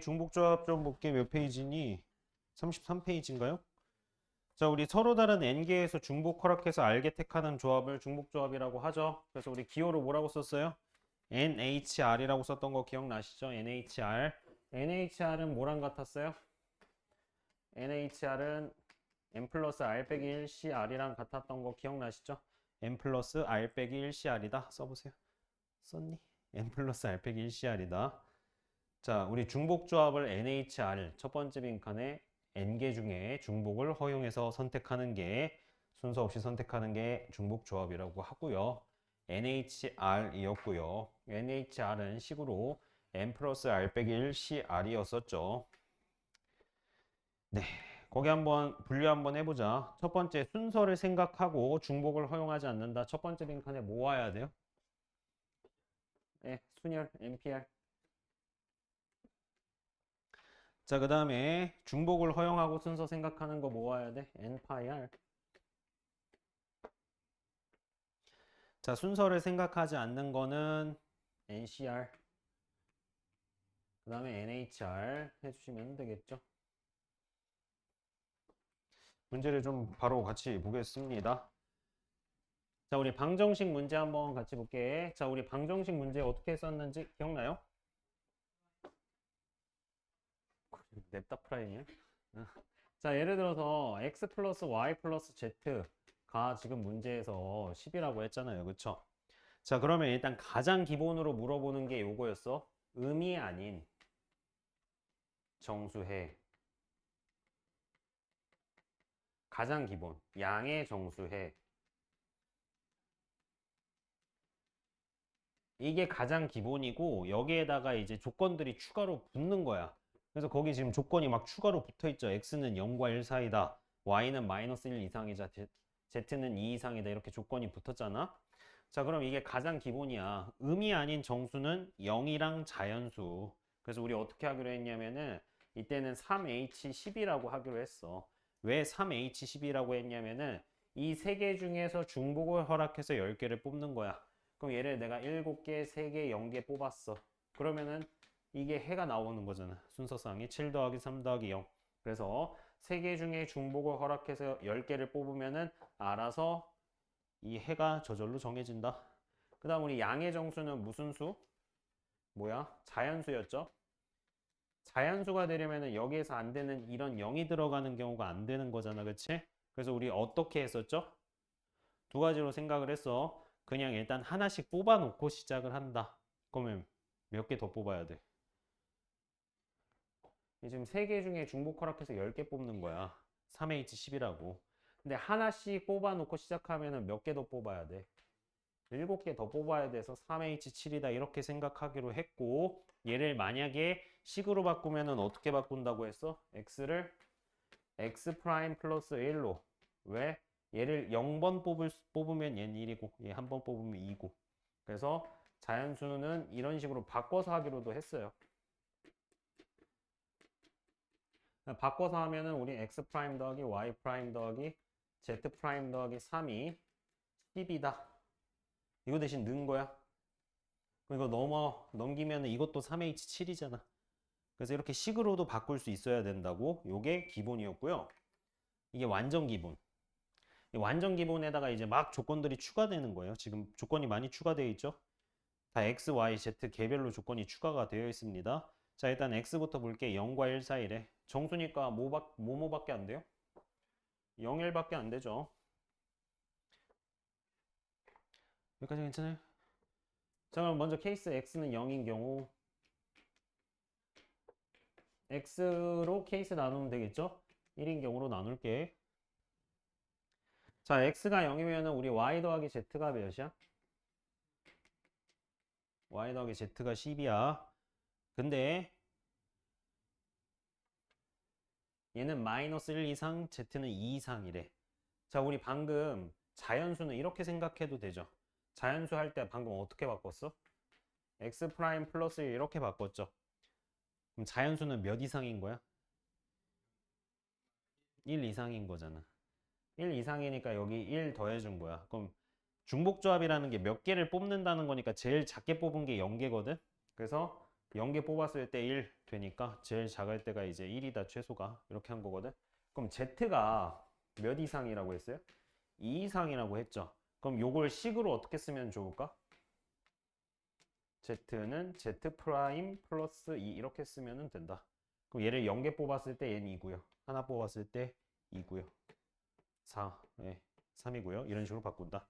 중복조합 좀 볼게. 몇 페이지니? 33페이지인가요? 자, 우리 서로 다른 n개에서 중복 허락해서 알게 택하는 조합을 중복조합이라고 하죠. 그래서 우리 기호로 뭐라고 썼어요? NHR이라고 썼던 거 기억나시죠? NHR. NHR은 뭐랑 같았어요? NHR은 N 플러스 R 빼기 1CR이랑 같았던 거 기억나시죠? N 플러스 R 빼기 1CR이다. 써보세요. 썼니? N 플러스 R 빼기 1CR이다. 자, 우리 중복조합을 NHR 첫 번째 빈칸에 N개 중에 중복을 허용해서 선택하는 게 순서 없이 선택하는 게 중복조합이라고 하고요. NHR이었고요. NHR은 식으로 N 플러스 R 빼기 1 CR이었었죠. 네, 거기 한번 분류 한번 해보자. 첫 번째 순서를 생각하고 중복을 허용하지 않는다. 첫 번째 빈칸에 뭐 와야 돼요? 네, 순열, NPR. 자, 그 다음에 중복을 허용하고 순서 생각하는 거 모아야 돼? NPR. 자, 순서를 생각하지 않는 거는 NCR. 그 다음에 NHR 해주시면 되겠죠. 문제를 좀 바로 같이 보겠습니다. 자, 우리 방정식 문제 한번 같이 볼게. 자, 우리 방정식 문제 어떻게 썼는지 기억나요? 냅다 프라임이야? 자, 예를 들어서 x 플러스 y 플러스 z가 지금 문제에서 10이라고 했잖아요. 그쵸? 자, 그러면 일단 가장 기본으로 물어보는 게 요거였어. 음이 아닌 정수해. 가장 기본. 양의 정수해. 이게 가장 기본이고 여기에다가 이제 조건들이 추가로 붙는 거야. 그래서 거기 지금 조건이 막 추가로 붙어 있죠. x는 0과 1 사이다. y는 마이너스 1 이상이자 z는 2 이상이다. 이렇게 조건이 붙었잖아. 자, 그럼 이게 가장 기본이야. 음이 아닌 정수는 0이랑 자연수. 그래서 우리 어떻게 하기로 했냐면은 이때는 3H10이라고 하기로 했어. 왜 3H10이라고 했냐면은 이 세 개 중에서 중복을 허락해서 10개를 뽑는 거야. 그럼 얘를 내가 7개, 3개, 0개 뽑았어. 그러면은 이게 해가 나오는 거잖아. 순서상이 7 더하기 3 더하기 0. 그래서 3개 중에 중복을 허락해서 10개를 뽑으면은 알아서 이 해가 저절로 정해진다. 그 다음 우리 양의 정수는 무슨 수? 뭐야? 자연수였죠? 자연수가 되려면은 여기에서 안 되는 이런 0이 들어가는 경우가 안 되는 거잖아. 그치? 그래서 우리 어떻게 했었죠? 두 가지로 생각을 했어. 그냥 일단 하나씩 뽑아놓고 시작을 한다. 그러면 몇 개 더 뽑아야 돼? 지금 3개 중에 중복 허락해서 10개 뽑는 거야. 3H10이라고. 근데 하나씩 뽑아놓고 시작하면 몇 개 더 뽑아야 돼? 7개 더 뽑아야 돼서 3H7이다 이렇게 생각하기로 했고 얘를 만약에 식으로 바꾸면 어떻게 바꾼다고 했어? X를 X 프라임 플러스 1로 왜? 얘를 0번 뽑으면 얘는 1이고 얘 한 번 뽑으면 2고 그래서 자연수는 이런 식으로 바꿔서 하기로도 했어요. 바꿔서 하면은 우리 x 프라임 더하기 y 프라임 더하기 z 프라임 더하기 3이 10이다. 이거 대신 넣은 거야. 이거 넘기면 이것도 3h7이잖아. 그래서 이렇게 식으로도 바꿀 수 있어야 된다고. 요게 기본이었고요. 이게 완전 기본. 이 완전 기본에다가 이제 막 조건들이 추가되는 거예요. 지금 조건이 많이 추가되어 있죠. 다 x, y, z 개별로 조건이 추가가 되어 있습니다. 자, 일단 x부터 볼게. 0과 1 사이래. 정수니까 뭐밖에 안 돼요? 0, 1밖에 안 되죠. 여기까지 괜찮아요? 자, 그럼 먼저 케이스 x는 0인 경우 x로 케이스 나누면 되겠죠? 1인 경우로 나눌게. 자, x가 0이면 우리 y 더하기 z가 몇이야? y 더하기 z가 10이야. 근데 얘는 마이너스 1 이상, z는 2 이상이래. 자, 우리 방금 자연수는 이렇게 생각해도 되죠. 자연수 할 때 방금 어떻게 바꿨어? x 프라임 플러스 1 이렇게 바꿨죠. 그럼 자연수는 몇 이상인 거야? 1 이상인 거잖아. 1 이상이니까 여기 1 더해준 거야. 그럼 중복조합이라는 게 몇 개를 뽑는다는 거니까 제일 작게 뽑은 게 0개거든? 그래서 0개 뽑았을 때 1 되니까 제일 작을 때가 이제 1이다 최소가 이렇게 한 거거든. 그럼 Z가 몇 이상이라고 했어요? 2 이상이라고 했죠. 그럼 요걸 식으로 어떻게 쓰면 좋을까? Z는 Z 프라임 플러스 2 이렇게 쓰면 된다. 그럼 얘를 0개 뽑았을 때 얘는 2고요. 하나 뽑았을 때 2고요. 4, 네, 3이고요. 이런 식으로 바꾼다.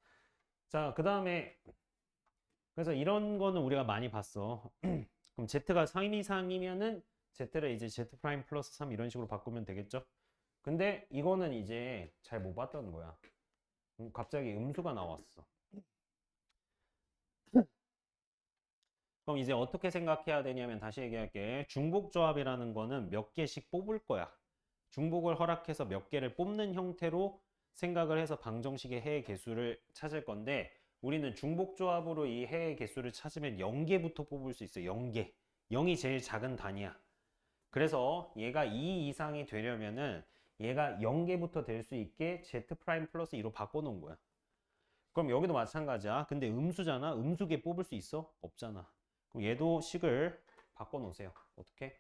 자, 그 다음에 그래서 이런 거는 우리가 많이 봤어. 그럼 Z가 3 이상이면은 Z를 이제 Z 프라임 플러스 3 이런 식으로 바꾸면 되겠죠? 근데 이거는 이제 잘 못 봤던 거야. 갑자기 음수가 나왔어. 그럼 이제 어떻게 생각해야 되냐면 다시 얘기할게. 중복조합이라는 거는 몇 개씩 뽑을 거야. 중복을 허락해서 몇 개를 뽑는 형태로 생각을 해서 방정식의 해의 개수를 찾을 건데 우리는 중복조합으로 이 해의 개수를 찾으면 0개부터 뽑을 수 있어. 0개. 0이 제일 작은 단위야. 그래서 얘가 2 이상이 되려면은 얘가 0개부터 될 수 있게 Z 프라임 플러스 2로 바꿔놓은 거야. 그럼 여기도 마찬가지야. 근데 음수잖아. 음수계 뽑을 수 있어? 없잖아. 그럼 얘도 식을 바꿔놓으세요. 어떻게?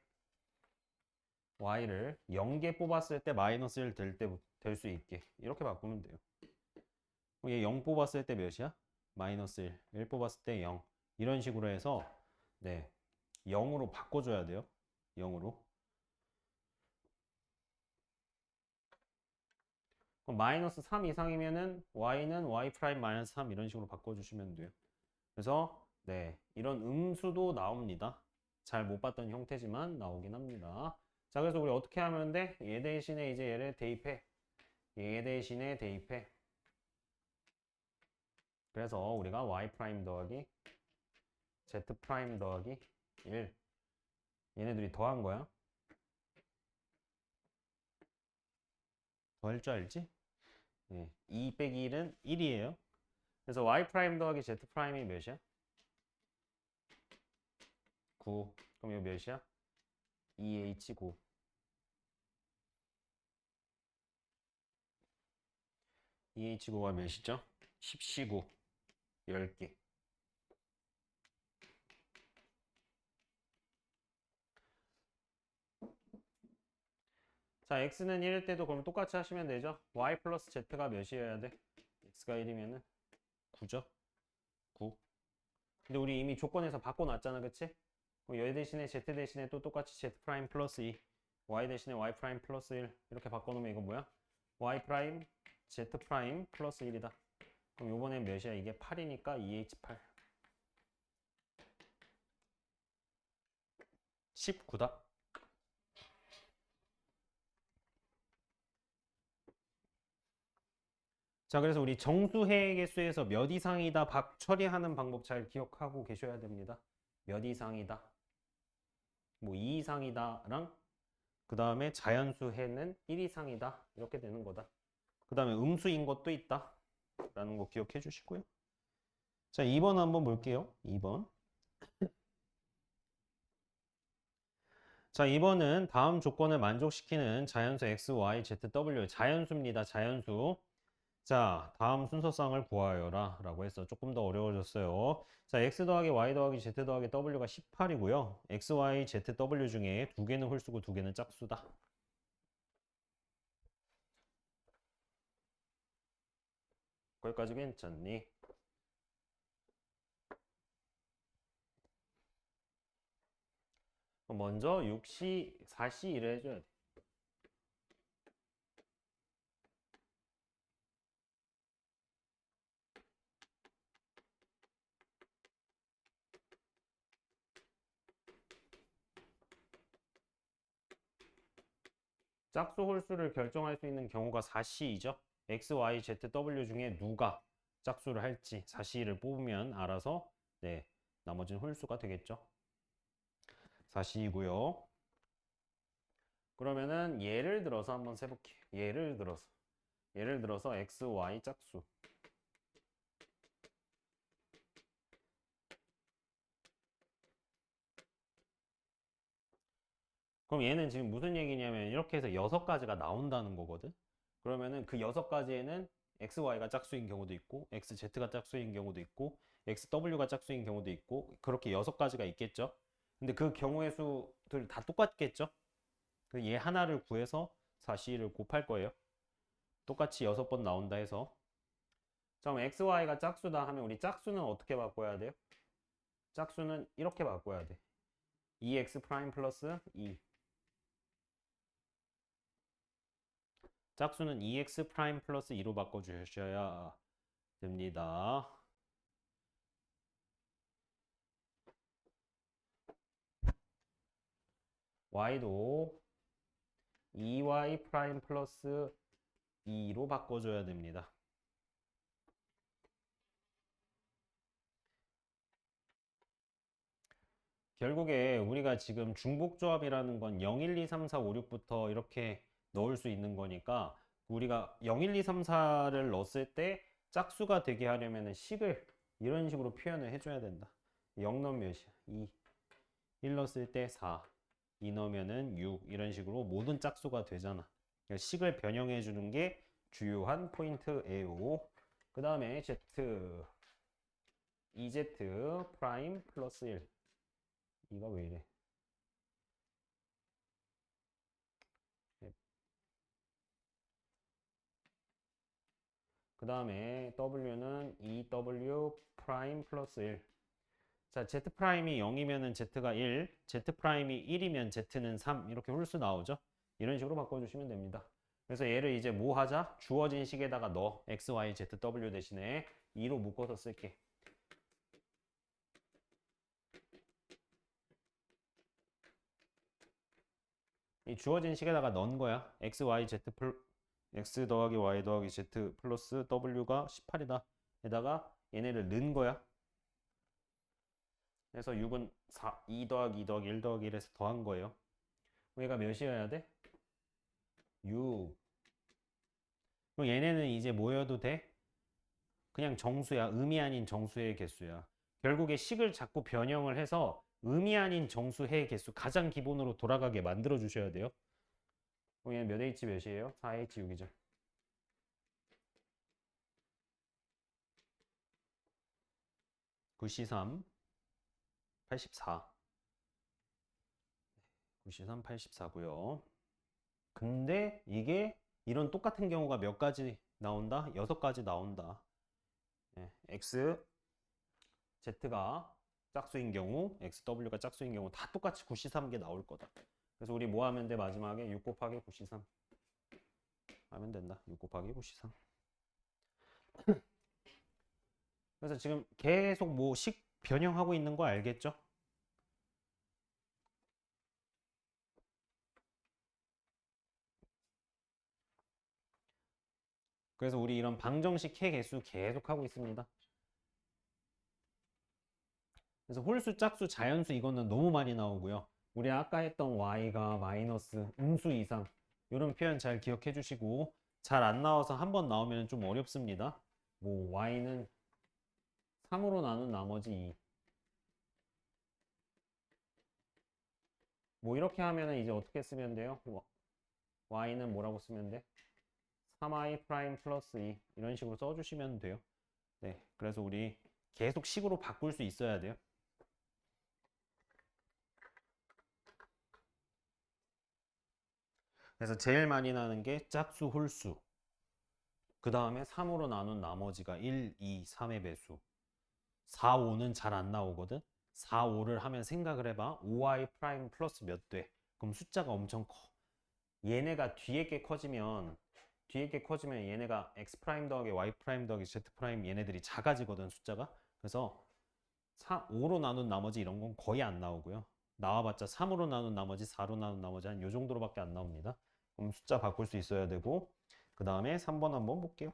y를 0개 뽑았을 때 마이너스 1 될 수 있게 이렇게 바꾸면 돼요. 그럼 얘 0 뽑았을 때 몇이야? 마이너스 1. 1 뽑았을 때 0. 이런 식으로 해서 네 0으로 바꿔줘야 돼요. 0으로. 그럼 마이너스 3 이상이면은 y는 y 프라임 마이너스 3 이런 식으로 바꿔주시면 돼요. 그래서 네 이런 음수도 나옵니다. 잘 못 봤던 형태지만 나오긴 합니다. 자, 그래서 우리 어떻게 하면 돼? 얘 대신에 이제 얘를 대입해. 얘 대신에 대입해. 그래서 우리가 y 프라임 더하기 z 프라임 더하기 1 얘네들이 더한 거야. 더할 줄 알지? 네. 2 빼기 1은 1이에요. 그래서 y 프라임 더하기 z 프라임이 몇이야? 9. 그럼 이거 몇이야? 2h9. 2h9가 몇이죠? 10c9. 10개. 자, x는 1일 때도 그럼 똑같이 하시면 되죠? y 플러스 z가 몇이어야 돼? x가 1이면은 9죠? 9. 근데 우리 이미 조건에서 바꿔놨잖아, 그치? 그럼 얘 대신에 z 대신에 또 똑같이 z 프라임 플러스 2, y 대신에 y 프라임 플러스 1 이렇게 바꿔놓으면 이거 뭐야? y 프라임 z 프라임 플러스 1이다. 그럼 요번엔 몇이야? 이게 8이니까 2h8. 19다. 자, 그래서 우리 정수해의 개수에서 몇 이상이다 처리하는 방법 잘 기억하고 계셔야 됩니다. 몇 이상이다. 뭐 2 이상이다랑 그 다음에 자연수해는 1 이상이다. 이렇게 되는 거다. 그 다음에 음수인 것도 있다. 라는 거 기억해 주시고요. 자, 2번 한번 볼게요. 2번. 자, 2번은 다음 조건을 만족시키는 자연수 x, y, z, w. 자연수입니다. 자연수. 자, 다음 순서쌍을 구하여라 라고 해서 조금 더 어려워졌어요. 자, x 더하기 y 더하기 z 더하기 w가 18이고요. x, y, z, w 중에 두 개는 홀수고 두 개는 짝수다. 거기까지 괜찮니? 먼저 6시, 4시 일을 해줘야 돼. 짝수 홀수를 결정할 수 있는 경우가 4C이죠. X, Y, Z, W 중에 누가 짝수를 할지 4C를 뽑으면 알아서 네, 나머지는 홀수가 되겠죠. 4C이고요. 그러면은 예를 들어서 한번 세볼게. 예를 들어서 X, Y 짝수. 그럼 얘는 지금 무슨 얘기냐면 이렇게 해서 6가지가 나온다는 거거든. 그러면은 그 6가지에는 XY가 짝수인 경우도 있고 XZ가 짝수인 경우도 있고 XW가 짝수인 경우도 있고 그렇게 6가지가 있겠죠. 근데 그 경우의 수들 다 똑같겠죠? 그 얘 하나를 구해서 4C를 곱할 거예요. 똑같이 6번 나온다 해서. 자, 그럼 XY가 짝수다 하면 우리 짝수는 어떻게 바꿔야 돼요? 짝수는 이렇게 바꿔야 돼. 2x 프라임 플러스 2. 짝수는 2x 프라임 플러스 2로 바꿔주셔야 됩니다. y도 2y 프라임 플러스 2로 바꿔줘야 됩니다. 결국에 우리가 지금 중복조합이라는 건 0, 1, 2, 3, 4, 5, 6부터 이렇게 넣을 수 있는 거니까 우리가 0, 1, 2, 3, 4를 넣었을 때 짝수가 되게 하려면 식을 이런 식으로 표현을 해줘야 된다. 0 넣으면 몇이야? 2. 1 넣었을 때 4. 2 넣으면은 6. 이런 식으로 모든 짝수가 되잖아. 그러니까 식을 변형해 주는 게 주요한 포인트예요. 그 다음에 Z, 2Z 프라임 플러스 1. 이가 왜 이래? 그 다음에 W는 2W 프라임 플러스 1. 자, Z 프라임이 0이면은 Z가 1, Z 프라임이 1이면 Z는 3 이렇게 홀수 나오죠? 이런 식으로 바꿔주시면 됩니다. 그래서 얘를 이제 뭐 하자? 주어진 식에다가 넣어. X, Y, Z, W 대신에 2로 묶어서 쓸게. 이 주어진 식에다가 넣은 거야. X, Y, Z X 더하기 Y 더하기 Z 플러스 W가 18이다. 에다가 얘네를 넣은 거야. 그래서 6은 2 더하기 2 더하기 1 더하기 1에서 더한 거예요. 얘가 몇이어야 돼? 6. 그럼 얘네는 이제 뭐여도 돼? 그냥 정수야. 의미 아닌 정수의 개수야. 결국에 식을 자꾸 변형을 해서 의미 아닌 정수의 개수 가장 기본으로 돌아가게 만들어 주셔야 돼요. 그럼 얘는 몇 H 몇이에요? 4H 6이죠. 9C3 84. 9C3 84고요. 근데 이게 이런 똑같은 경우가 몇 가지 나온다? 6가지 나온다. 네, X, Z가 짝수인 경우, XW가 짝수인 경우 다 똑같이 9C3개 나올 거다. 그래서 우리 뭐 하면 돼? 마지막에 6 곱하기 9C3 하면 된다. 6 곱하기 9C3. 그래서 지금 계속 뭐 식 변형하고 있는 거 알겠죠? 그래서 우리 이런 방정식 해 개수 계속 하고 있습니다. 그래서 홀수, 짝수, 자연수 이거는 너무 많이 나오고요. 우리 아까 했던 y가 마이너스 음수 이상 이런 표현 잘 기억해 주시고 잘 안 나와서 한 번 나오면 좀 어렵습니다. 뭐 y는 3으로 나눈 나머지 2. 뭐 이렇게 하면은 이제 어떻게 쓰면 돼요? y는 뭐라고 쓰면 돼? 3i 프라임 플러스 2 이런 식으로 써주시면 돼요. 네, 그래서 우리 계속 식으로 바꿀 수 있어야 돼요. 그래서 제일 많이 나는 게 짝수, 홀수. 그 다음에 3으로 나눈 나머지가 1, 2, 3의 배수. 4, 5는 잘 안 나오거든. 4, 5를 하면 생각을 해봐. 5i 프라임 플러스 몇 돼? 그럼 숫자가 엄청 커. 얘네가 뒤에 게 커지면 얘네가 x 프라임 더하기 y 프라임 더하기 z 프라임 얘네들이 작아지거든 숫자가. 그래서 5로 나눈 나머지 이런 건 거의 안 나오고요. 나와봤자 3으로 나눈 나머지 4로 나눈 나머지 한 요 정도로밖에 안 나옵니다. 그럼 숫자 바꿀 수 있어야 되고 그 다음에 3번 한번 볼게요.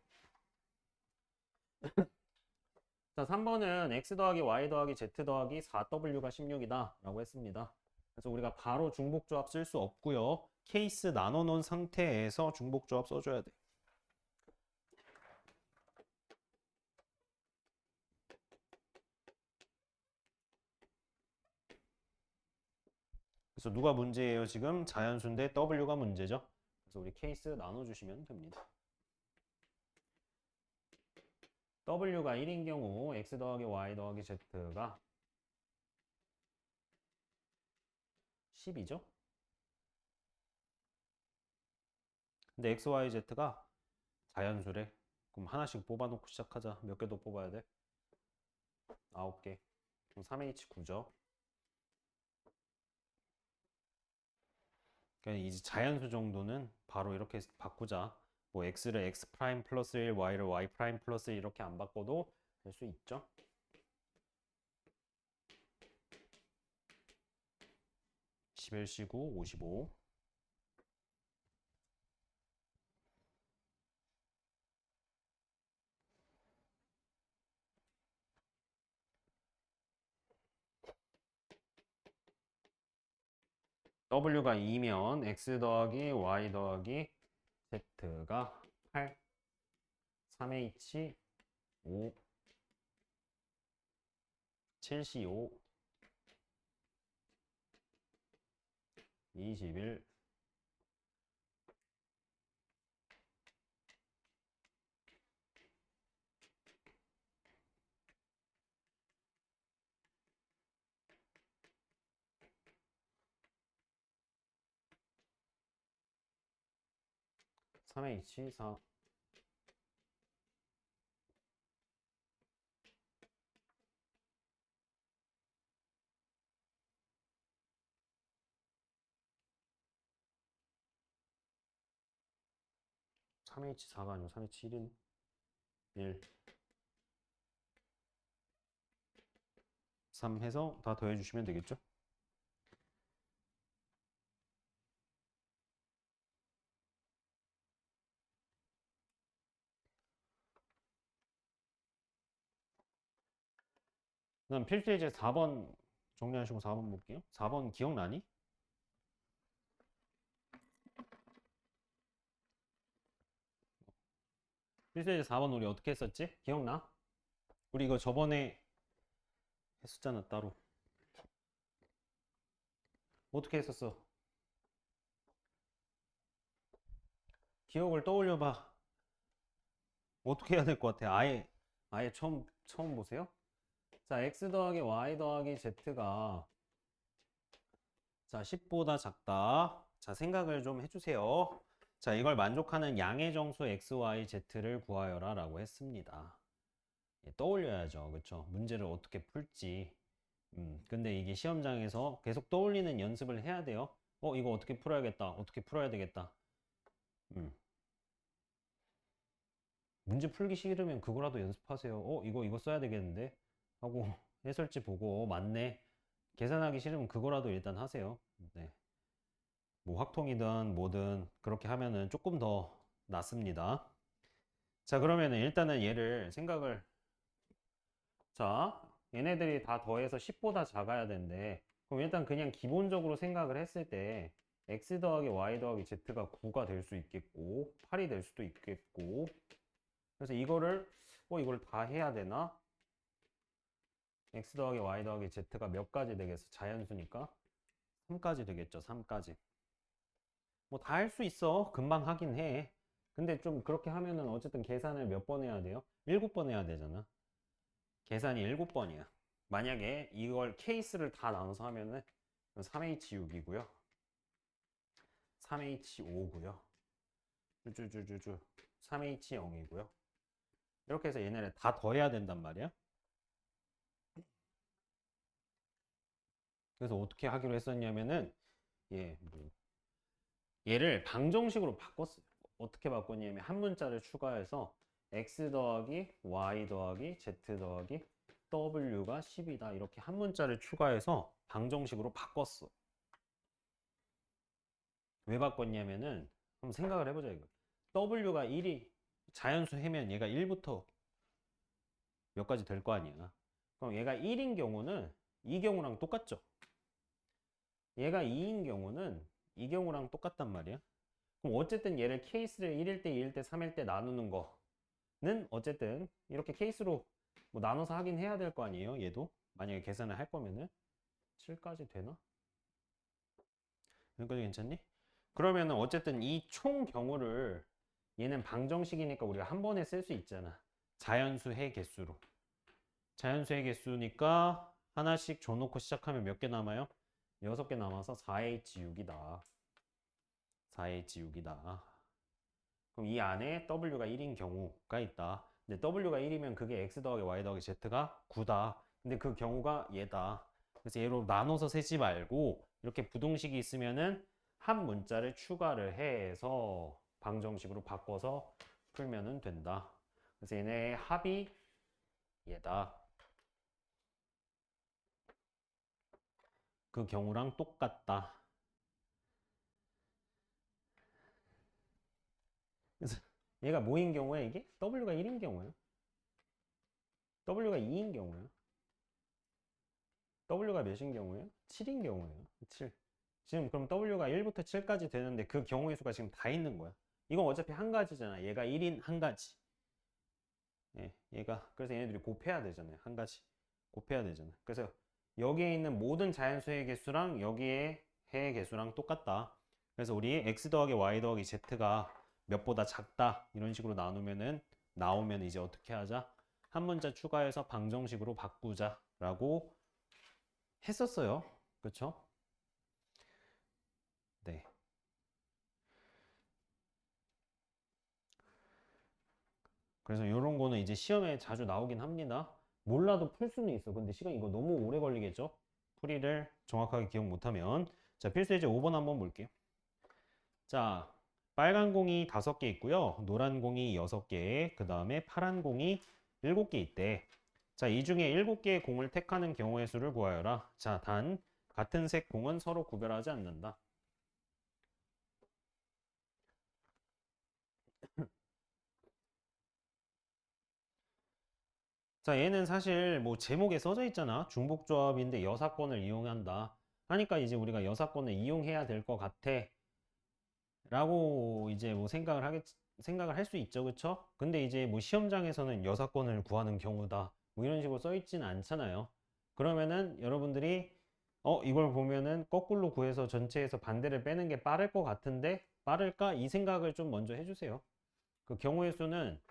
자, 3번은 x 더하기 y 더하기 z 더하기 4w가 16이다 라고 했습니다. 그래서 우리가 바로 중복조합 쓸 수 없고요. 케이스 나눠놓은 상태에서 중복조합 써줘야 돼. 그래서 누가 문제예요? 지금 자연수인데 w가 문제죠. 그래서 우리 케이스 나눠주시면 됩니다. w가 1인 경우 x 더하기 y 더하기 z가 10이죠. 근데 x, y, z가 자연수래. 그럼 하나씩 뽑아놓고 시작하자. 몇 개 더 뽑아야 돼? 9개. 그럼 3h 9죠. 그러니까 이제 자연수 정도는 바로 이렇게 바꾸자. 뭐 x를 x 프라임 플러스 1, y를 y 프라임 플러스 1 이렇게 안 바꿔도 될 수 있죠. 11시구 55. w가 2면 x 더하기 y 더하기 z가 8, 3h 5, 7c5, 21, 3h 4. 삼 h 4가 아니고 3h 1인 1, 3 해서 다 더해주시면 되겠죠? 그다음 필수예제 4번 정리하시고 4번 볼게요. 4번 기억나니? 필수예제 4번 우리 어떻게 했었지? 기억나? 우리 이거 저번에 했었잖아 따로. 어떻게 했었어? 기억을 떠올려봐. 어떻게 해야 될 것 같아? 아예 처음 보세요? 자, x 더하기 y 더하기 z가 자, 10보다 작다. 자, 생각을 좀 해주세요. 자, 이걸 만족하는 양의 정수 x, y, z를 구하여라 라고 했습니다. 예, 떠올려야죠. 그쵸? 문제를 어떻게 풀지. 근데 이게 시험장에서 계속 떠올리는 연습을 해야 돼요. 이거 어떻게 풀어야겠다. 어떻게 풀어야 되겠다. 음. 문제 풀기 싫으면 그거라도 연습하세요. 이거 써야 되겠는데? 하고 해설지 보고, 맞네. 계산하기 싫으면 그거라도 일단 하세요. 네. 뭐 확통이든 뭐든 그렇게 하면은 조금 더 낫습니다. 자, 그러면은 일단은 얘를 생각을, 자, 얘네들이 다 더해서 10보다 작아야 되는데, 그럼 일단 그냥 기본적으로 생각을 했을 때 x 더하기 y 더하기 z가 9가 될 수 있겠고 8이 될 수도 있겠고, 그래서 이거를 다 해야 되나? x 더하기 y 더하기 z가 몇 가지 되겠어? 자연수니까 3까지 되겠죠. 3까지. 뭐 다 할 수 있어. 금방 하긴 해. 근데 좀 그렇게 하면은 어쨌든 계산을 몇 번 해야 돼요? 7번 해야 되잖아. 계산이 7번이야. 만약에 이걸 케이스를 다 나눠서 하면은 3H6이고요. 3H5고요. 쭈쭈쭈쭈 3H0이고요. 이렇게 해서 얘네를 다 더해야 된단 말이야. 그래서 어떻게 하기로 했었냐면은 얘를 방정식으로 바꿨어요. 어떻게 바꿨냐면 한 문자를 추가해서 x 더하기 y 더하기 z 더하기 w가 10이다. 이렇게 한 문자를 추가해서 방정식으로 바꿨어. 왜 바꿨냐면은 한번 생각을 해보자 이거. w가 1이 자연수 해면 얘가 1부터 몇 가지 될 거 아니야. 그럼 얘가 1인 경우는 이 경우랑 똑같죠. 얘가 2인 경우는 이 경우랑 똑같단 말이야. 그럼 어쨌든 얘를 케이스를 1일 때, 2일 때, 3일 때 나누는 거는 어쨌든 이렇게 케이스로 뭐 나눠서 하긴 해야 될 거 아니에요. 얘도 만약에 계산을 할 거면은 7까지 되나? 여기까지 괜찮니? 그러면은 어쨌든 이 총 경우를 얘는 방정식이니까 우리가 한 번에 쓸 수 있잖아. 자연수의 개수로. 자연수의 개수니까 하나씩 줘놓고 시작하면 몇 개 남아요? 6개 남아서 4H6이다. 4H6이다. 그럼 이 안에 W가 1인 경우가 있다. 근데 W가 1이면 그게 X 더하기 Y 더하기 Z가 9다. 근데 그 경우가 얘다. 그래서 얘로 나눠서 세지 말고 이렇게 부등식이 있으면은 한 문자를 추가를 해서 방정식으로 바꿔서 풀면은 된다. 그래서 얘네 합이 얘다. 그 경우랑 똑같다. 그래서 얘가 뭐인 경우에 이게 W가 1인 경우야. W가 2인 경우야. W가 몇인 경우예요? 7인 경우예요. 7. 지금 그럼 W가 1부터 7까지 되는데 그 경우의 수가 지금 다 있는 거야. 이건 어차피 한 가지잖아. 얘가 1인 한 가지. 예, 얘가 그래서 얘네들이 곱해야 되잖아요. 한 가지. 곱해야 되잖아. 그래서 여기에 있는 모든 자연수의 개수랑 여기에 해의 개수랑 똑같다. 그래서 우리 x 더하기 y 더하기 z가 몇보다 작다. 이런 식으로 나누면은 나오면 이제 어떻게 하자? 한 문자 추가해서 방정식으로 바꾸자라고 했었어요. 그렇죠? 네. 그래서 이런 거는 이제 시험에 자주 나오긴 합니다. 몰라도 풀 수는 있어. 근데 시간 이거 너무 오래 걸리겠죠? 풀이를 정확하게 기억 못하면. 자, 필수 예제 5번 한번 볼게요. 자, 빨간 공이 5개 있고요. 노란 공이 6개, 그 다음에 파란 공이 7개 있대. 자, 이 중에 7개의 공을 택하는 경우의 수를 구하여라. 자, 단 같은 색 공은 서로 구별하지 않는다. 자, 얘는 사실 뭐 제목에 써져 있잖아. 중복조합인데 여사건을 이용한다. 하니까 이제 우리가 여사건을 이용해야 될 것 같아. 라고 이제 뭐 생각을 할 수 있죠. 그쵸? 근데 이제 뭐 시험장에서는 여사건을 구하는 경우다. 뭐 이런 식으로 써 있지는 않잖아요. 그러면은 여러분들이 이걸 보면은 거꾸로 구해서 전체에서 반대를 빼는 게 빠를 것 같은데 빠를까? 이 생각을 좀 먼저 해주세요. 그 경우의 수는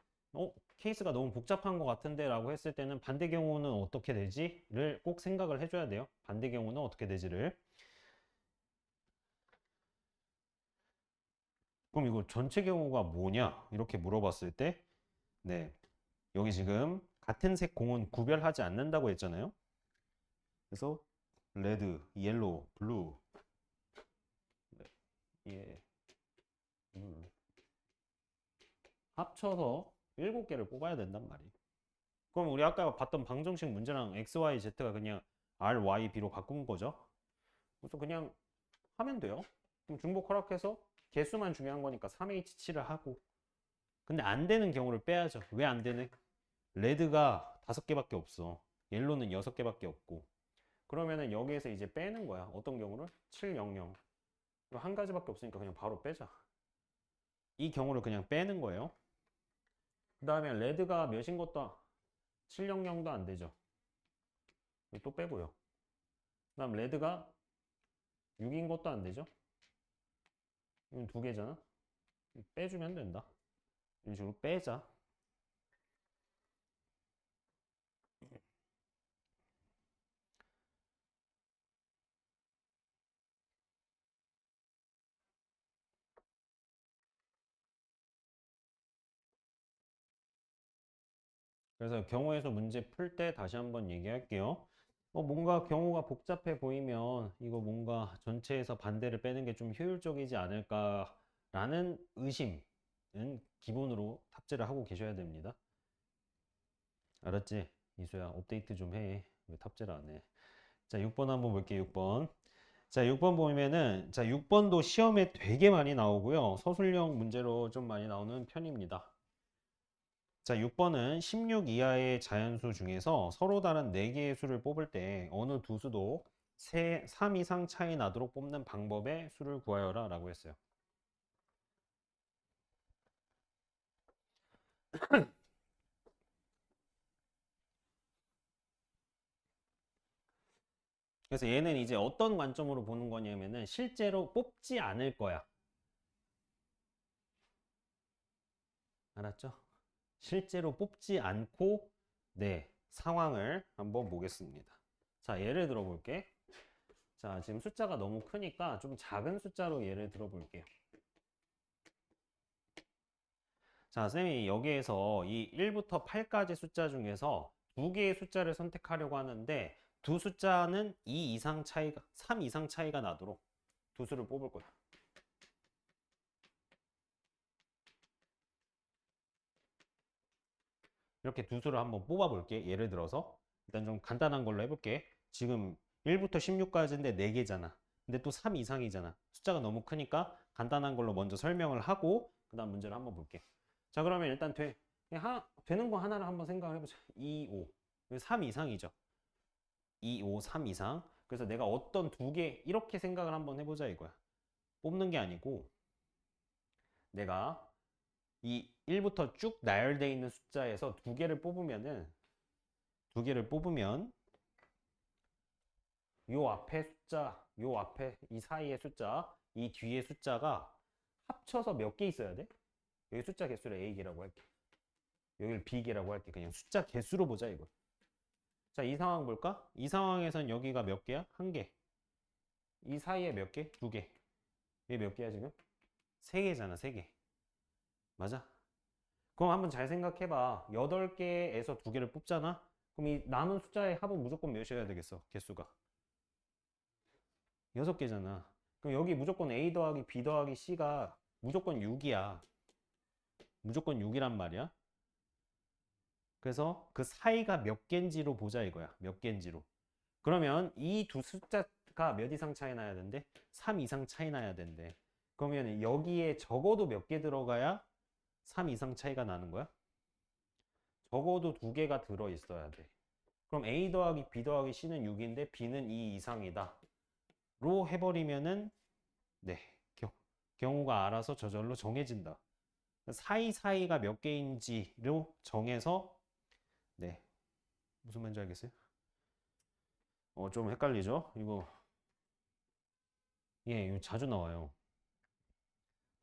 케이스가 너무 복잡한 것 같은데 라고 했을 때는 반대 경우는 어떻게 되지?를 꼭 생각을 해줘야 돼요. 반대 경우는 어떻게 되지를. 그럼 이거 전체 경우가 뭐냐? 이렇게 물어봤을 때, 네. 여기 지금 같은 색 공은 구별하지 않는다고 했잖아요. 그래서 레드, 옐로우, 블루, 예, 합쳐서 7개를 뽑아야 된단 말이에요. 그럼 우리 아까 봤던 방정식 문제랑 x, y, z가 그냥 r, y, b로 바꾼 거죠. 그래서 그냥 하면 돼요. 그럼 중복 허락해서 개수만 중요한 거니까 3H7을 하고. 근데 안 되는 경우를 빼야죠. 왜 안 되네? 레드가 5개밖에 없어. 옐로는 6개밖에 없고. 그러면은 여기에서 이제 빼는 거야. 어떤 경우를? 700. 이거 한 가지밖에 없으니까 그냥 바로 빼자. 이 경우를 그냥 빼는 거예요. 그 다음에 레드가 몇인 것도 700도 안 되죠. 또 빼고요. 그 다음 레드가 6인 것도 안 되죠. 이건 2개잖아. 빼주면 된다. 이런 식으로 빼자. 그래서 경우에서 문제 풀 때 다시 한번 얘기할게요. 뭔가 경우가 복잡해 보이면 이거 뭔가 전체에서 반대를 빼는 게 좀 효율적이지 않을까라는 의심은 기본으로 탑재를 하고 계셔야 됩니다. 알았지? 이수야, 업데이트 좀 해. 왜 탑재를 안 해? 자, 6번 한번 볼게요. 6번. 자, 6번 보면은, 자, 6번도 시험에 되게 많이 나오고요. 서술형 문제로 좀 많이 나오는 편입니다. 자, 6번은 16 이하의 자연수 중에서 서로 다른 4개의 수를 뽑을 때 어느 두 수도 3 이상 차이 나도록 뽑는 방법의 수를 구하여라 라고 했어요. 그래서 얘는 이제 어떤 관점으로 보는 거냐면은 실제로 뽑지 않을 거야. 알았죠? 실제로 뽑지 않고 네, 상황을 한번 보겠습니다. 자, 예를 들어 볼게. 자, 지금 숫자가 너무 크니까 좀 작은 숫자로 예를 들어 볼게요. 자, 쌤이 여기에서 이 1부터 8까지 숫자 중에서 두 개의 숫자를 선택하려고 하는데 두 숫자는 2 이상 차이가, 3 이상 차이가 나도록 두 수를 뽑을 거야. 이렇게 두 수를 한번 뽑아 볼게. 예를 들어서 일단 좀 간단한 걸로 해볼게. 지금 1부터 16까지인데 4개잖아. 근데 또 3 이상이잖아. 숫자가 너무 크니까 간단한 걸로 먼저 설명을 하고 그 다음 문제를 한번 볼게. 자, 그러면 일단 되는 거 하나를 한번 생각을 해보자. 2, 5. 3 이상이죠. 2, 5, 3 이상. 그래서 내가 어떤 두 개 이렇게 생각을 한번 해보자 이거야. 뽑는 게 아니고 내가 이 1부터 쭉 나열되어 있는 숫자에서 두 개를 뽑으면 요 앞에 숫자, 요 앞에 이 사이의 숫자, 이 뒤에 숫자가 합쳐서 몇 개 있어야 돼? 여기 숫자 개수를 A개라고 할게. 여기를 B개라고 할게. 그냥 숫자 개수로 보자 이거. 자, 이 상황 볼까? 이 상황에선 여기가 몇 개야? 한 개. 이 사이에 몇 개? 두 개. 얘 몇 개야 지금? 세 개잖아, 세 개. 맞아? 그럼 한번 잘 생각해봐. 8개에서 두 개를 뽑잖아? 그럼 이 남은 숫자의 합은 무조건 몇이어야 되겠어? 개수가. 6개잖아. 그럼 여기 무조건 A 더하기 B 더하기 C가 무조건 6이야. 무조건 6이란 말이야. 그래서 그 사이가 몇 개인지로 보자 이거야. 몇 개인지로. 그러면 이 두 숫자가 몇 이상 차이 나야 된대? 3 이상 차이 나야 된대. 그러면 여기에 적어도 몇 개 들어가야 3 이상 차이가 나는 거야? 적어도 두 개가 들어 있어야 돼. 그럼 A 더하기 B 더하기 C는 6인데 B는 2 이상이다. 로 해버리면은 네, 경우가 알아서 저절로 정해진다. 사이사이가 몇 개인지로 정해서 네, 무슨 말인지 알겠어요? 좀 헷갈리죠? 이거 자주 나와요.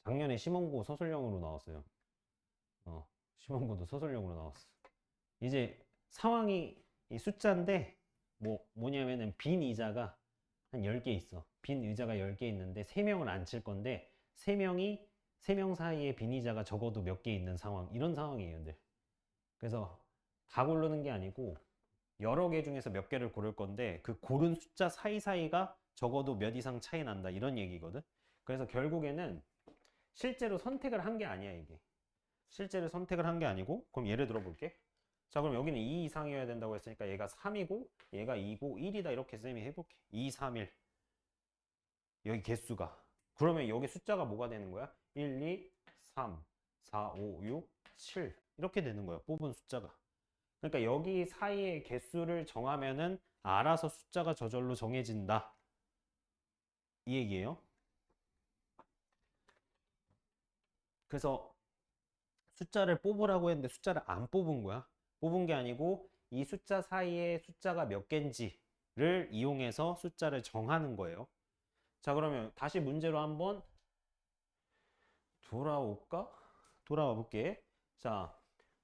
작년에 시험고 서술형으로 나왔어요. 시험고도 서술형으로 나왔어. 이제 상황이 이 숫자인데 뭐냐면은 빈 의자가 한 10개 있어. 빈 의자가 10개 있는데 3명을 앉힐 건데 3명 사이에 빈 의자가 적어도 몇 개 있는 상황. 이런 상황이에요, 늘. 그래서 다 고르는 게 아니고 여러 개 중에서 몇 개를 고를 건데 그 고른 숫자 사이사이가 적어도 몇 이상 차이 난다. 이런 얘기거든. 그래서 결국에는 실제로 선택을 한 게 아니야, 이게. 실제로 선택을 한 게 아니고 그럼 예를 들어 볼게. 자, 그럼 여기는 2 이상이어야 된다고 했으니까 얘가 3이고 얘가 2고 1이다 이렇게 쌤이 해볼게. 2, 3, 1. 여기 개수가. 그러면 여기 숫자가 뭐가 되는 거야? 1, 2, 3, 4, 5, 6, 7 이렇게 되는 거야. 뽑은 숫자가. 그러니까 여기 사이의 개수를 정하면은 알아서 숫자가 저절로 정해진다. 이 얘기예요. 그래서 숫자를 뽑으라고 했는데 숫자를 안 뽑은 거야. 뽑은 게 아니고 이 숫자 사이에 숫자가 몇 개인지를 이용해서 숫자를 정하는 거예요. 자, 그러면 다시 문제로 한번 돌아올까? 돌아와 볼게. 자,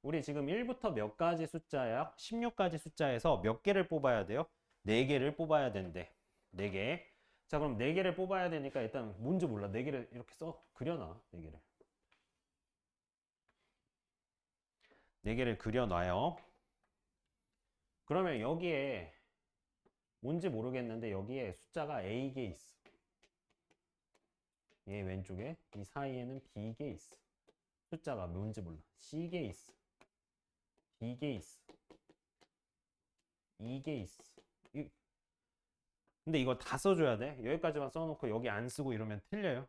우리 지금 1부터 몇 가지 숫자야? 16가지 숫자에서 몇 개를 뽑아야 돼요? 4개를 뽑아야 된대. 4개. 자, 그럼 4개를 뽑아야 되니까 일단 뭔지 몰라. 4개를 이렇게 그려놔. 4개를. 4개를 그려놔요. 그러면 여기에 뭔지 모르겠는데 여기에 숫자가 A개 있어. 얘 왼쪽에 이 사이에는 B개 있어. 숫자가 뭔지 몰라. C개 있어. D개 있어. E개 있어. 근데 이거 다 써줘야 돼. 여기까지만 써놓고 여기 안 쓰고 이러면 틀려요.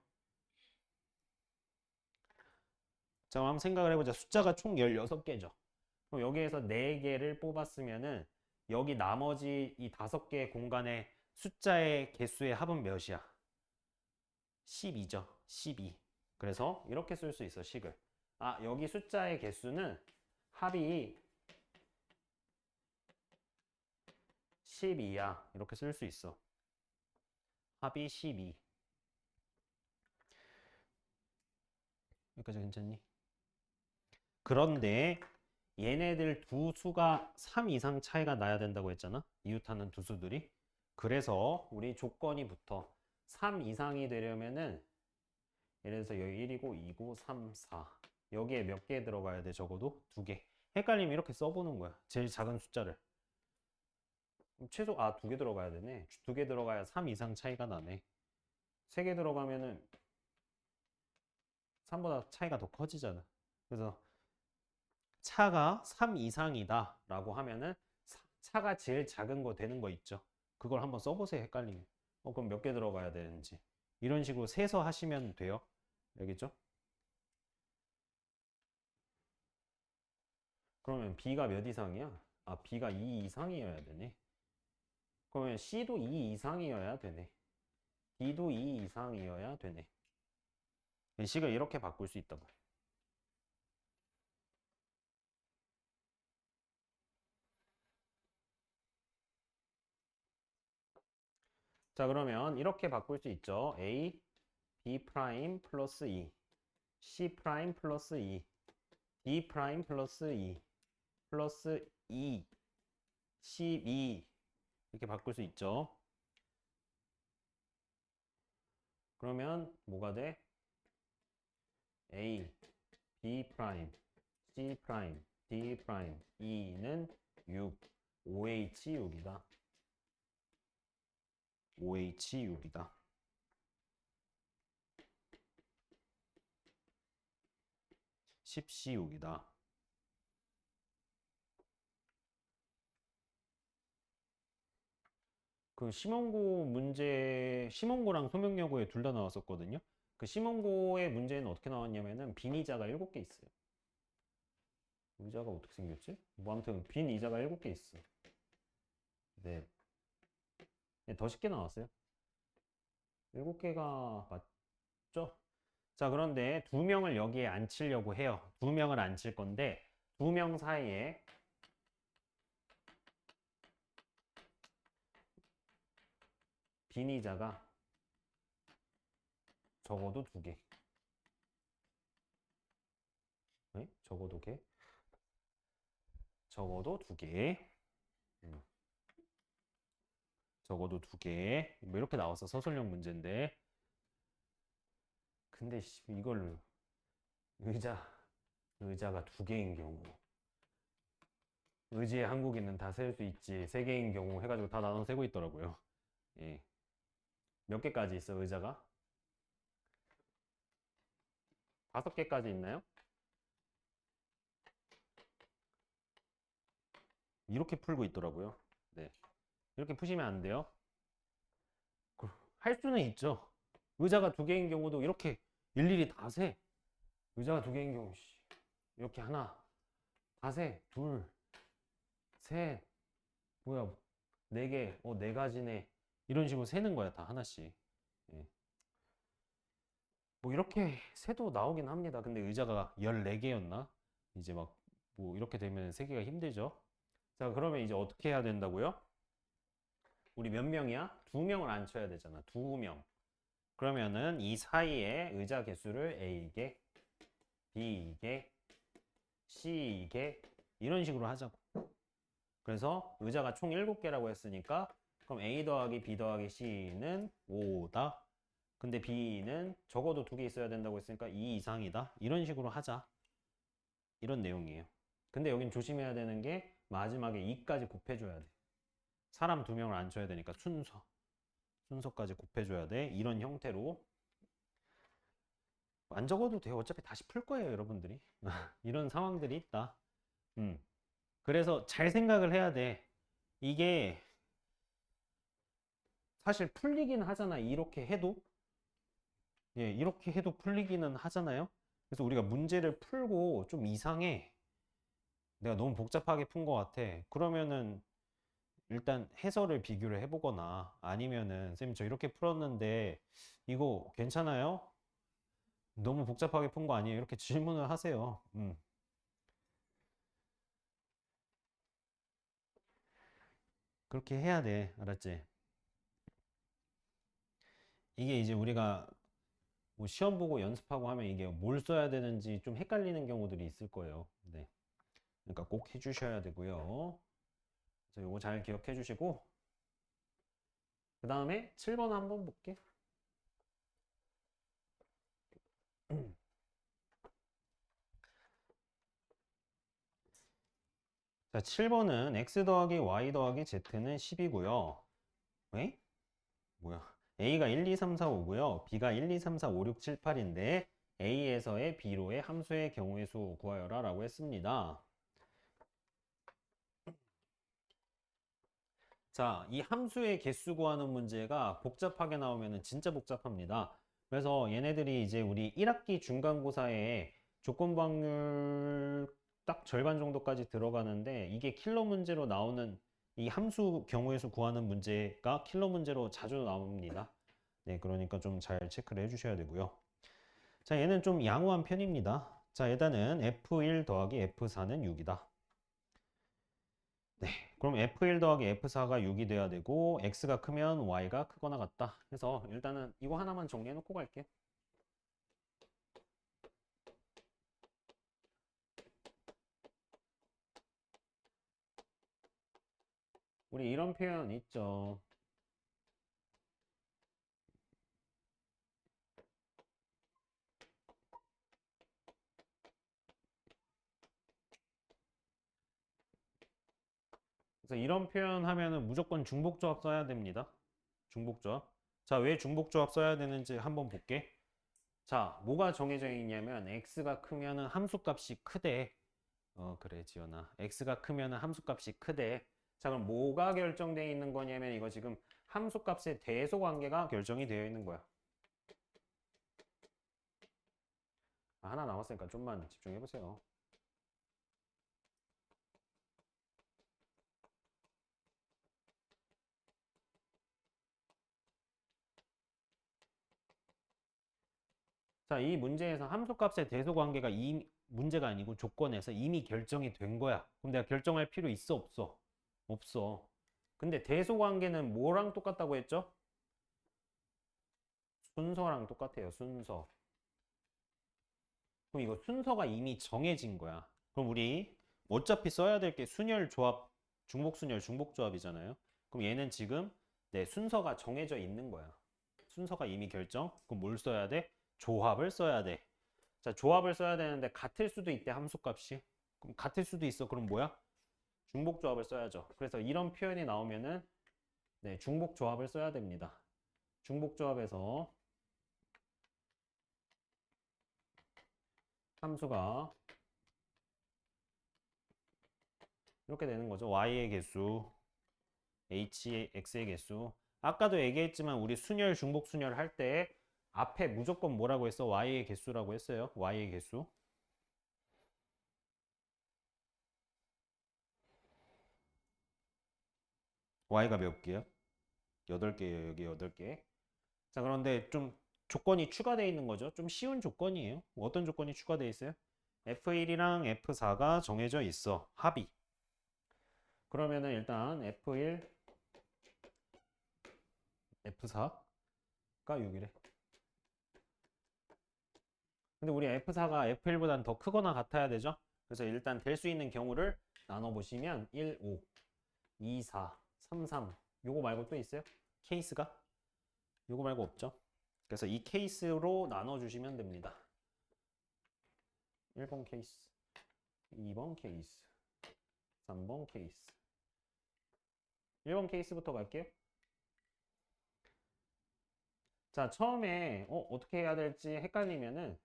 자, 그럼 한번 생각을 해보자. 숫자가 총 16개죠. 그럼 여기에서 4개를 뽑았으면은 여기 나머지 이 5개 공간의 숫자의 개수의 합은 몇이야? 12죠. 12. 그래서 이렇게 쓸 수 있어, 식을. 아, 여기 숫자의 개수는 합이 12야. 이렇게 쓸 수 있어. 합이 12. 여기까지 괜찮니? 그런데 얘네들 두 수가 3 이상 차이가 나야 된다고 했잖아. 이웃하는 두 수들이. 그래서 우리 조건이 붙어. 3 이상이 되려면은 예를 들어서 여기 1이고 2고 3, 4 여기에 몇 개 들어가야 돼? 적어도 2개. 헷갈리면 이렇게 써보는 거야. 제일 작은 숫자를. 최소 2개 들어가야 되네. 2개 들어가야 3 이상 차이가 나네. 3개 들어가면은 3보다 차이가 더 커지잖아. 그래서 차가 3 이상이다 라고 하면은 차가 제일 작은 거 되는 거 있죠. 그걸 한번 써보세요. 헷갈리면. 그럼 몇 개 들어가야 되는지. 이런 식으로 세서 하시면 돼요. 알겠죠? 그러면 B가 몇 이상이야? B가 2 이상이어야 되네. 그러면 C도 2 이상이어야 되네. D도 2 이상이어야 되네. 식을 이렇게 바꿀 수 있다고. 자, 그러면 이렇게 바꿀 수 있죠. A, B 프라임 플러스 2, C 프라임 플러스 2, D 프라임 플러스 2, 플러스 2, 12 이렇게 바꿀 수 있죠. 그러면 뭐가 돼? A, B 프라임, C 프라임, D 프라임, E는 6, OH6이다. OH6이다. 10C6이다. 그 시몬고랑 소명여고에 둘 다 나왔었거든요. 그 시몬고의 문제는 어떻게 나왔냐면은 빈 의자가 7개 있어요. 의자가 어떻게 생겼지? 뭐 아무튼 빈 의자가 7개 있어. 네. 네, 더 쉽게 나왔어요. 7개가 맞죠? 자, 그런데 2명을 여기에 앉히려고 해요. 2명을 앉힐 건데 2명 사이에 빈 의자가 적어도 2개. 네? 적어도 개? 적어도 2개. 적어도 2개. 뭐 이렇게 나왔어. 서술형 문제인데. 근데 이걸 의자가 2개인 경우 의지의 한국인은 다 셀 수 있지 3개인 경우 해가지고 다 나눠 세고 있더라고요. 예. 몇 개까지 있어 의자가? 5개까지 있나요? 이렇게 풀고 있더라고요. 네. 이렇게 푸시면 안 돼요. 할 수는 있죠. 의자가 2개인 경우도 이렇게 일일이 다 세. 의자가 2개인 경우 이렇게 하나 다 세. 둘, 셋, 뭐야 4개, 4가지네. 이런 식으로 세는 거야 다 하나씩. 예. 뭐 이렇게 세도 나오긴 합니다. 근데 의자가 14개였나? 이제 막 뭐 이렇게 되면 세기가 힘들죠. 자, 그러면 이제 어떻게 해야 된다고요? 우리 몇 명이야? 2명을 앉혀야 되잖아. 2명. 그러면은 이 사이에 의자 개수를 A개, B개, C개 이런 식으로 하자고. 그래서 의자가 총 7개라고 했으니까 그럼 A 더하기 B 더하기 C는 5다. 근데 B는 적어도 2개 있어야 된다고 했으니까 2 이상이다. 이런 식으로 하자. 이런 내용이에요. 근데 여긴 조심해야 되는 게 마지막에 2까지 곱해줘야 돼. 사람 2명을 앉혀야 되니까 순서까지 곱해줘야 돼. 이런 형태로 안 적어도 돼요. 어차피 다시 풀 거예요, 여러분들이. 이런 상황들이 있다. 그래서 잘 생각을 해야 돼. 이게 사실 풀리긴 하잖아. 이렇게 해도. 예, 이렇게 해도 풀리기는 하잖아요. 그래서 우리가 문제를 풀고 좀 이상해. 내가 너무 복잡하게 푼 것 같아. 그러면은 일단 해설을 비교를 해보거나 아니면은 쌤 저 이렇게 풀었는데 이거 괜찮아요? 너무 복잡하게 푼 거 아니에요? 이렇게 질문을 하세요. 그렇게 해야 돼. 알았지? 이게 이제 우리가 뭐 시험 보고 연습하고 하면 이게 뭘 써야 되는지 좀 헷갈리는 경우들이 있을 거예요. 네. 그러니까 꼭 해주셔야 되고요. 그래서 요거 잘 기억해 주시고 그 다음에 7번 한번 볼게. 자, 7번은 x 더하기 y 더하기 z는 10이고요. 왜? 뭐야? a가 1, 2, 3, 4, 5고요. b가 1, 2, 3, 4, 5, 6, 7, 8인데 a에서의 b로의 함수의 경우의 수 구하여라 라고 했습니다. 자, 이 함수의 개수 구하는 문제가 복잡하게 나오면 진짜 복잡합니다. 그래서 얘네들이 이제 우리 1학기 중간고사에 조건부 확률 딱 절반 정도까지 들어가는데 이게 킬러 문제로 나오는 이 함수 경우의 수 구하는 문제가 킬러 문제로 자주 나옵니다. 네, 그러니까 좀 잘 체크를 해주셔야 되고요. 자, 얘는 좀 양호한 편입니다. 자, 일단은 F1 더하기 F4는 6이다. 네, 그럼 F1 더하기 F4가 6이 돼야 되고 X가 크면 Y가 크거나 같다 해서 일단은 이거 하나만 정리해 놓고 갈게. 우리 이런 표현 있죠. 그래서 이런 표현 하면은 무조건 중복조합 써야 됩니다. 중복조합. 자, 왜 중복조합 써야 되는지 한번 볼게. 자, 뭐가 정해져 있냐면 X가 크면은 함수값이 크대. 그래, 지연아. X가 크면은 함수값이 크대. 자, 그럼 뭐가 결정되어 있는 거냐면 이거 지금 함수값의 대소 관계가 결정이 되어 있는 거야. 하나 남았으니까 좀만 집중해 보세요. 자, 이 문제에서 함수값의 대소 관계가 이 문제가 아니고 조건에서 이미 결정이 된 거야. 그럼 내가 결정할 필요 있어, 없어? 없어. 근데 대소 관계는 뭐랑 똑같다고 했죠? 순서랑 똑같아요, 순서. 그럼 이거 순서가 이미 정해진 거야. 그럼 우리 어차피 써야 될 게 순열 조합, 중복순열, 중복조합이잖아요. 그럼 얘는 지금 내 순서가 정해져 있는 거야. 순서가 이미 결정. 그럼 뭘 써야 돼? 조합을 써야 돼. 자, 조합을 써야 되는데 같을 수도 있대, 함수값이. 그럼 같을 수도 있어. 그럼 뭐야? 중복조합을 써야죠. 그래서 이런 표현이 나오면은 네, 중복조합을 써야 됩니다. 중복조합에서 함수가 이렇게 되는 거죠. y의 개수, h의 x의 개수. 아까도 얘기했지만 우리 순열, 중복순열 할 때 앞에 무조건 뭐라고 했어? y의 개수라고 했어요. y의 개수. y가 몇 개야? 8개예요. 여기 8개. 자, 그런데 좀 조건이 추가되어 있는 거죠. 좀 쉬운 조건이에요. 어떤 조건이 추가되어 있어요? F1이랑 F4가 정해져 있어. 합의. 그러면은 일단 F1, F4가 6이래. 근데 우리 F4가 F1보다는 더 크거나 같아야 되죠? 그래서 일단 될 수 있는 경우를 나눠보시면 1, 5, 2, 4, 3, 3. 요거 말고 또 있어요? 케이스가? 요거 말고 없죠? 그래서 이 케이스로 나눠주시면 됩니다. 1번 케이스, 2번 케이스, 3번 케이스. 1번 케이스부터 갈게요. 자, 처음에 어떻게 해야 될지 헷갈리면은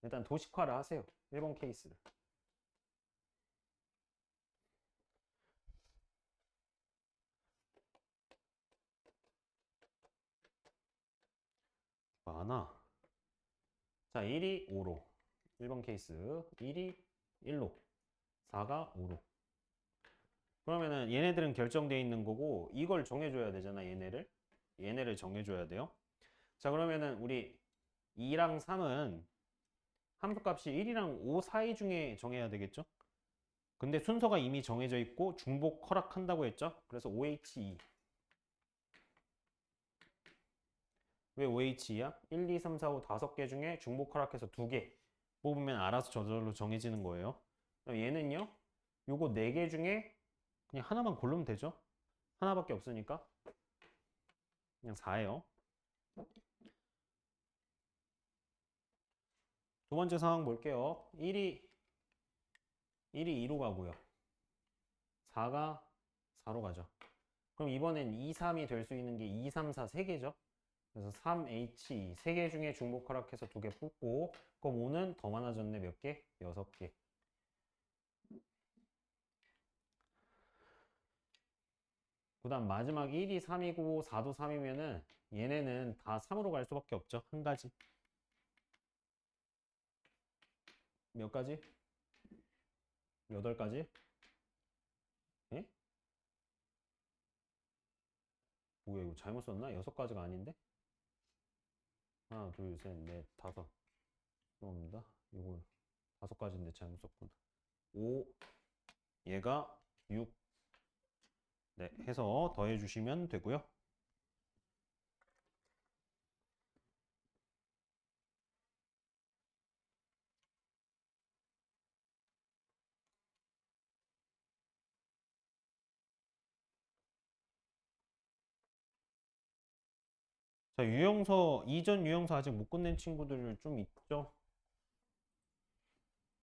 일단 도식화를 하세요. 1번 케이스를. 많아. 자, 1이 5로. 1번 케이스. 1이 1로. 4가 5로. 그러면은 얘네들은 결정되어 있는 거고 이걸 정해줘야 되잖아, 얘네를. 얘네를 정해줘야 돼요. 자, 그러면은 우리 2랑 3은 함수값이 1이랑 5 사이 중에 정해야 되겠죠? 근데 순서가 이미 정해져 있고 중복 허락한다고 했죠? 그래서 OH2. 왜 OH2야? 1, 2, 3, 4, 5 5개 중에 중복 허락해서 2개 뽑으면 알아서 저절로 정해지는 거예요. 그럼 얘는요? 요거 4개 중에 그냥 하나만 고르면 되죠? 하나밖에 없으니까. 그냥 4예요. 두 번째 상황 볼게요. 1이 2로 가고요. 4가 4로 가죠. 그럼 이번엔 2, 3이 될 수 있는 게 2, 3, 4 3개죠. 그래서 3H 3개 중에 중복 허락해서 2개 뽑고, 그럼 5는 더 많아졌네. 몇 개? 6개. 그 다음 마지막 1이 3이고 4도 3이면은 얘네는 다 3으로 갈 수밖에 없죠. 한 가지. 몇 가지? 8가지? 예? 뭐야, 이거 잘못 썼나? 6가지가 아닌데? 하나, 둘, 셋, 넷, 다섯. 죄송합니다. 이거 5가지인데 잘못 썼구나. 5, 얘가 6. 네, 해서 더해 주시면 되고요. 자, 유형서, 이전 유형서 아직 못 끝낸 친구들 좀 있죠?